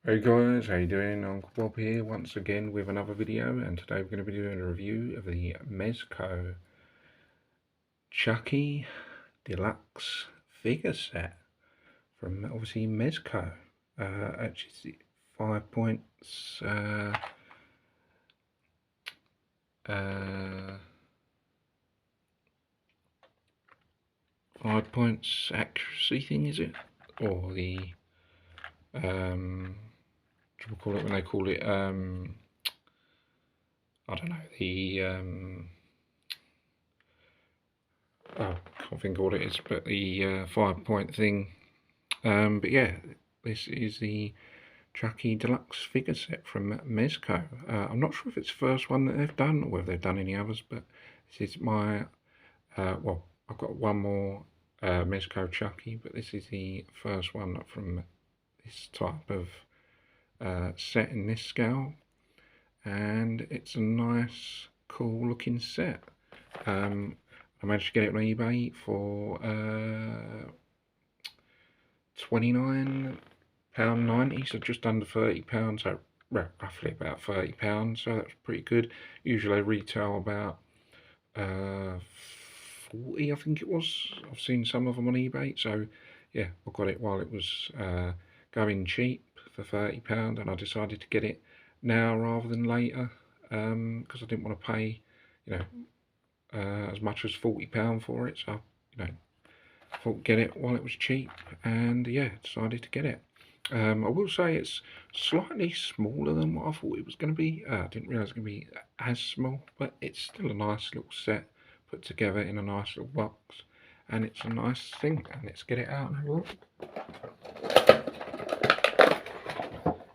Hey guys, how you doing? Uncle Bob here once again with another video, and today we're going to be doing a review of the Mezco Chucky deluxe figure set from obviously Mezco. Actually 5 points uh, 5 points accuracy thing, is it? Or the what do we call it when they call it I don't know, the I can't think of what it is, but the 5 point thing. But yeah, this is the Chucky deluxe figure set from Mezco. I'm not sure if it's the first one that they've done or whether they've done any others, but this is my well, I've got one more Mezco Chucky, but this is the first one from this type of set in this scale, and it's a nice, cool looking set. I managed to get it on eBay for £29.90, so just under £30, so roughly about £30, so that's pretty good. Usually they retail about 40, I think it was. I've seen some of them on eBay, so yeah, I got it while it was going cheap for £30, and I decided to get it now rather than later, because I didn't want to pay, you know, as much as £40 for it, so you know, I thought get it while it was cheap, and yeah, decided to get it. I will say it's slightly smaller than what I thought it was going to be. I didn't realise it was going to be as small, but it's still a nice little set put together in a nice little box, and it's a nice thing. And let's get it out and have a look.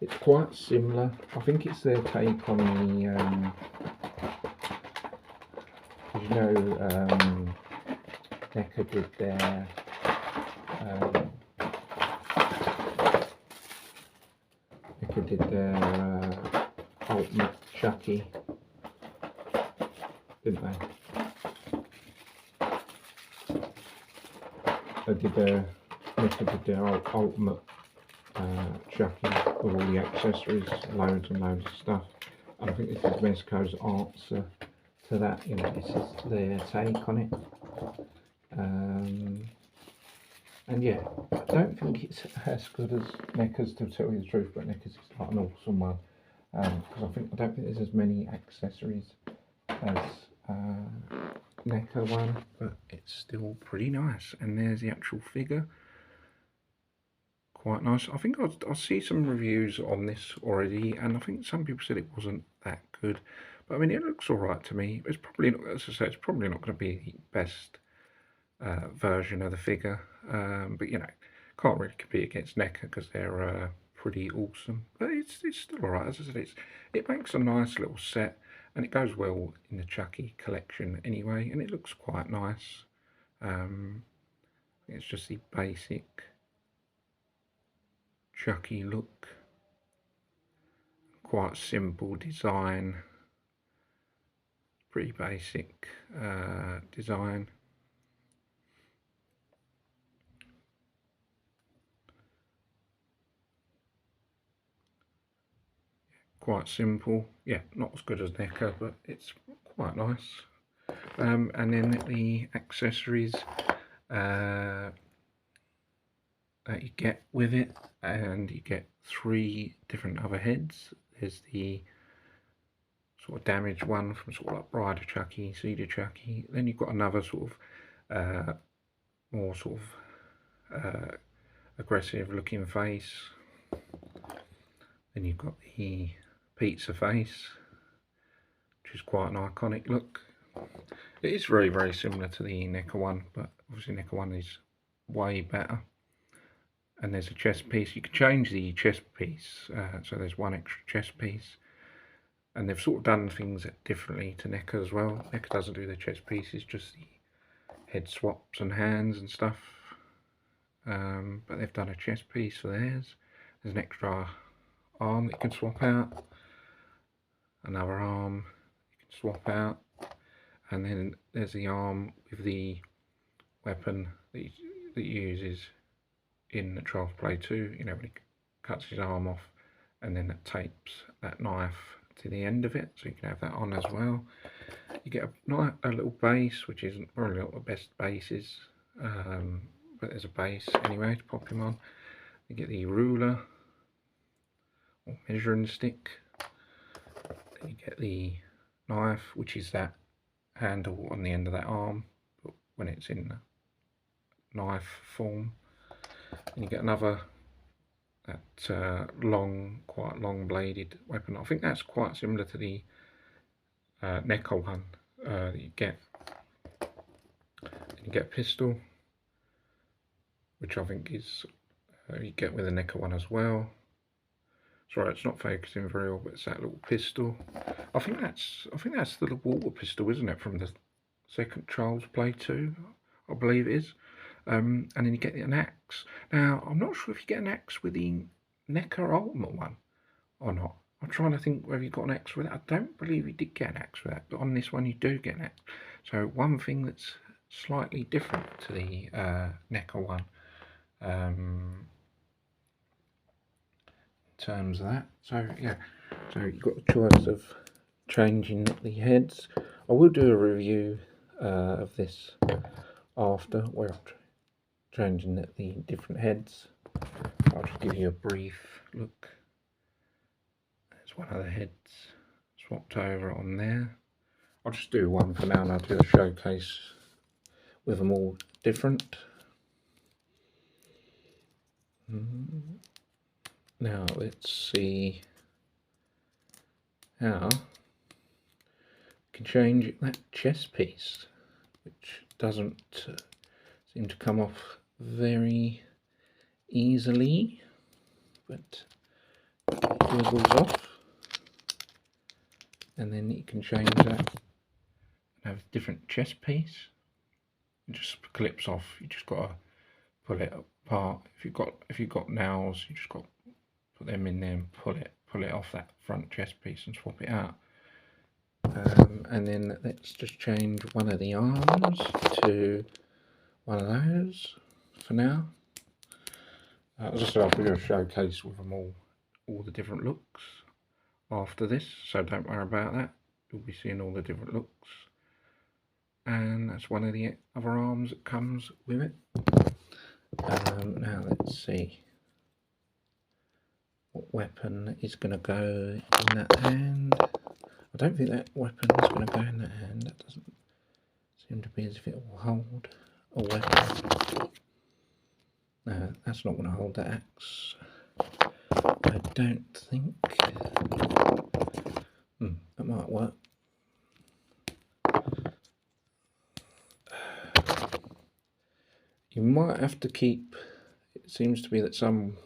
It's quite similar. I think it's their take on the NECA did their NECA did their Ultimate Chucky, didn't they? NECA did their Ultimate Chucky with all the accessories, loads and loads of stuff. And I think this is Mezco's answer to that. You know, this is their take on it. And yeah, I don't think it's as good as NECA's, to tell you the truth, but NECA's is like an awesome one, because I don't think there's as many accessories as NECA one, but it's still pretty nice. And there's the actual figure, quite nice. I think I'll see some reviews on this already, and I think some people said it wasn't that good, but I mean, it looks alright to me. It's probably not, as I say, it's probably not going to be the best version of the figure, but you know, can't really compete against NECA because they're pretty awesome. But it's still alright. As I said, it makes a nice little set, and it goes well in the Chucky collection anyway, and it looks quite nice. It's just the basic Chucky look, quite simple design, pretty basic design. Quite simple, yeah, not as good as NECA, but it's quite nice. And then the accessories that you get with it, and you get 3 different other heads. There's the sort of damaged one from sort of like Bride of Chucky, Seed of Chucky. Then you've got another sort of more sort of aggressive looking face. Then you've got the pizza face, which is quite an iconic look. It is very, very similar to the NECA one, but obviously NECA one is way better. And there's a chest piece. You can change the chest piece, so there's one extra chest piece. And they've sort of done things differently to NECA as well. NECA doesn't do the chest pieces, just the head swaps and hands and stuff. But they've done a chest piece for theirs. There's an extra arm that you can swap out, another arm you can swap out, and then there's the arm with the weapon that he uses in the Child's Play 2, you know, when he cuts his arm off and then it tapes that knife to the end of it, so you can have that on as well. You get a little base, which isn't probably not the best bases, but there's a base anyway to pop him on. You get the ruler or measuring stick. Then you get the knife, which is that handle on the end of that arm, but when it's in knife form. And you get another, that quite long bladed weapon. I think that's quite similar to the Neko one that you get. You get a pistol, which I think is you get with the Neko one as well. Sorry, it's not focusing very well, but it's that little pistol. I think that's the water pistol, isn't it, from the second Child's Play 2, I believe it is. And then you get an axe. Now, I'm not sure if you get an axe with the Neko Ultimate one or not. I'm trying to think whether you got an axe with it. I don't believe you did get an axe with that, but on this one you do get an axe. So one thing that's slightly different to the Neko one. In terms of that, so yeah, so you've got the choice of changing the heads. I will do a review of this after, where I'm changing the different heads. I'll just give you a brief look. There's one of the heads swapped over on there. I'll just do one for now, and I'll do a showcase with them all different. Now let's see how we can change that chest piece, which doesn't seem to come off very easily, but it wiggles off, and then you can change that and have a different chest piece. It just clips off. You just got to pull it apart. If you've got nails, you just got to put them in there and pull it off that front chest piece and swap it out. And then let's just change one of the arms to one of those for now. As I said, I'll do a showcase with them all the different looks after this, so don't worry about that. You'll be seeing all the different looks. And that's one of the other arms that comes with it. Now let's see what weapon is going to go in that hand. I don't think that weapon is going to go in that hand. That doesn't seem to be as if it will hold a weapon. No, that's not going to hold the axe. I don't think. That might work. You might have to keep. It seems to be that some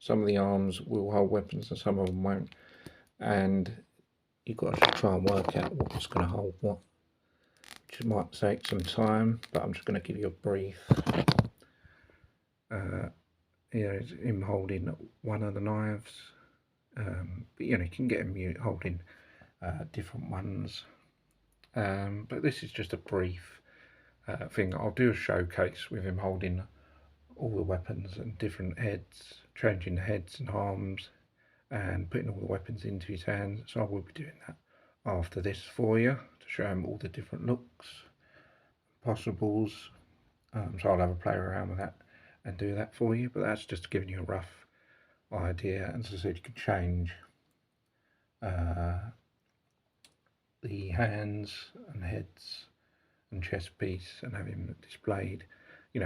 of the arms will hold weapons and some of them won't, and you've got to try and work out what's going to hold what, which might take some time, but I'm just going to give you a brief. Here is him holding one of the knives, but you can get him holding different ones, but this is just a brief thing. I'll do a showcase with him holding all the weapons and different heads, changing the heads and arms and putting all the weapons into his hands. So I will be doing that after this for you to show him all the different looks, possibles. So I'll have a play around with that and do that for you, but that's just giving you a rough idea. And as I said, you can change the hands and heads and chest piece and have him displayed,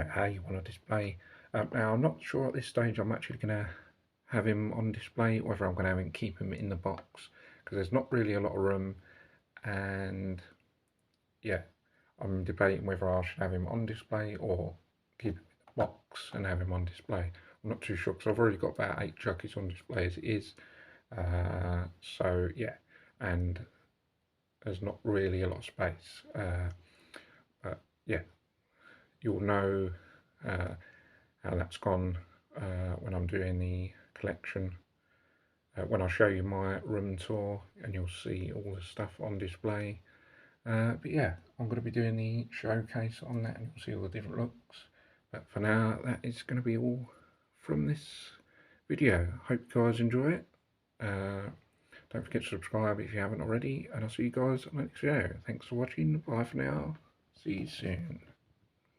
how you want to display. Now I'm not sure at this stage I'm actually going to have him on display, whether I'm going to have him keep him in the box, because there's not really a lot of room, and yeah, I'm debating whether I should have him on display or keep him in the box and have him on display. I'm not too sure, because I've already got about 8 Chuckies on display as it is, so yeah, and there's not really a lot of space, but yeah, you'll know how that's gone when I'm doing the collection, when I show you my room tour, and you'll see all the stuff on display. But yeah, I'm going to be doing the showcase on that, and you'll see all the different looks. But for now, that is going to be all from this video. Hope you guys enjoy it. Don't forget to subscribe if you haven't already, and I'll see you guys on the next video. Thanks for watching. Bye for now. See you soon.